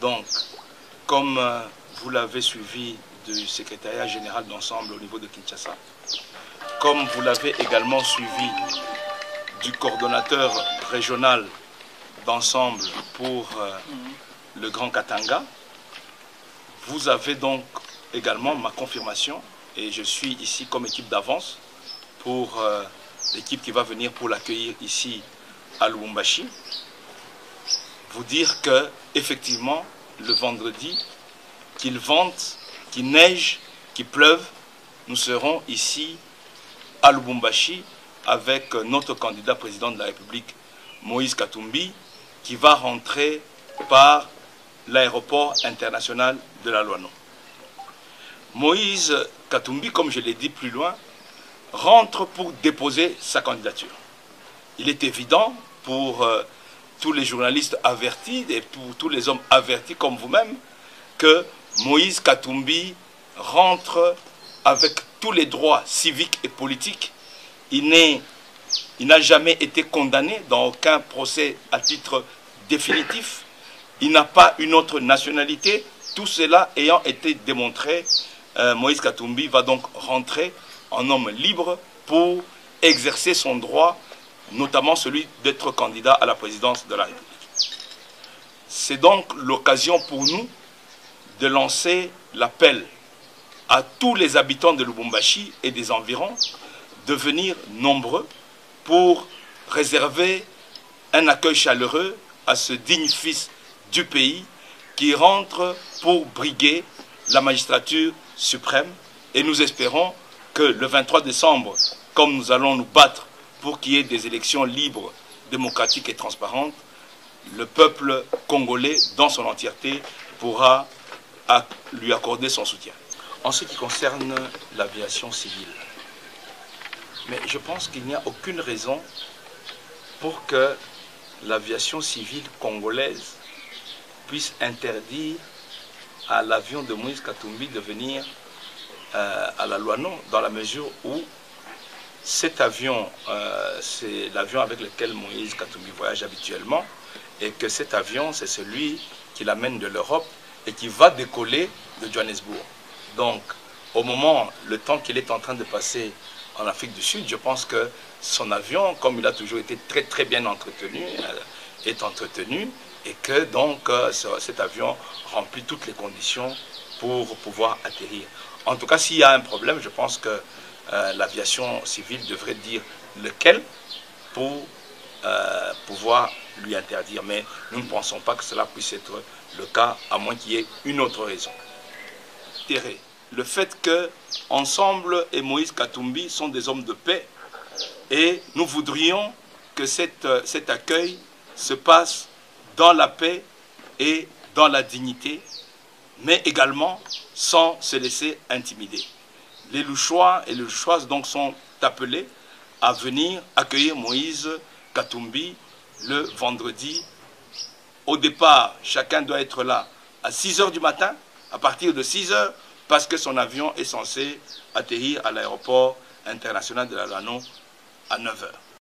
Donc, comme vous l'avez suivi du secrétariat général d'ensemble au niveau de Kinshasa, comme vous l'avez également suivi du coordonnateur régional d'ensemble pour le Grand Katanga, vous avez donc également ma confirmation et je suis ici comme équipe d'avance pour l'équipe qui va venir pour l'accueillir ici à Lubumbashi. Vous dire que effectivement le vendredi, qu'il vente, qu'il neige, qu'il pleuve, nous serons ici à Lubumbashi avec notre candidat président de la République, Moïse Katumbi, qui va rentrer par l'aéroport international de la Loano. Moïse Katumbi, comme je l'ai dit plus loin, rentre pour déposer sa candidature. Il est évident pour tous les journalistes avertis et pour tous les hommes avertis comme vous-même que Moïse Katumbi rentre avec tous les droits civiques et politiques. Il n'a jamais été condamné dans aucun procès à titre définitif. Il n'a pas une autre nationalité. Tout cela ayant été démontré, Moïse Katumbi va donc rentrer en homme libre pour exercer son droit, notamment celui d'être candidat à la présidence de la République. C'est donc l'occasion pour nous de lancer l'appel à tous les habitants de Lubumbashi et des environs de venir nombreux pour réserver un accueil chaleureux à ce digne fils du pays qui rentre pour briguer la magistrature suprême. Et nous espérons que le 23 décembre, comme nous allons nous battre pour qu'il y ait des élections libres, démocratiques et transparentes, le peuple congolais dans son entièreté pourra lui accorder son soutien. En ce qui concerne l'aviation civile, mais je pense qu'il n'y a aucune raison pour que l'aviation civile congolaise puisse interdire à l'avion de Moïse Katumbi de venir à la Loano, dans la mesure où cet avion, c'est l'avion avec lequel Moïse Katumbi voyage habituellement, et que cet avion, c'est celui qui l'amène de l'Europe et qui va décoller de Johannesburg. Donc, au moment, le temps qu'il est en train de passer en Afrique du Sud, je pense que son avion, comme il a toujours été très bien entretenu, est entretenu, et que donc cet avion remplit toutes les conditions pour pouvoir atterrir. En tout cas, s'il y a un problème, je pense que l'aviation civile devrait dire lequel pour pouvoir lui interdire. Mais nous ne pensons pas que cela puisse être le cas, à moins qu'il y ait une autre raison. Le fait que Ensemble et Moïse Katumbi sont des hommes de paix, et nous voudrions que cet accueil se passe dans la paix et dans la dignité, mais également sans se laisser intimider. Les Louchois et les Louchoises donc sont appelés à venir accueillir Moïse Katumbi le vendredi. Au départ, chacun doit être là à 6 h du matin, à partir de 6 h, parce que son avion est censé atterrir à l'aéroport international de la Loano à 9 h.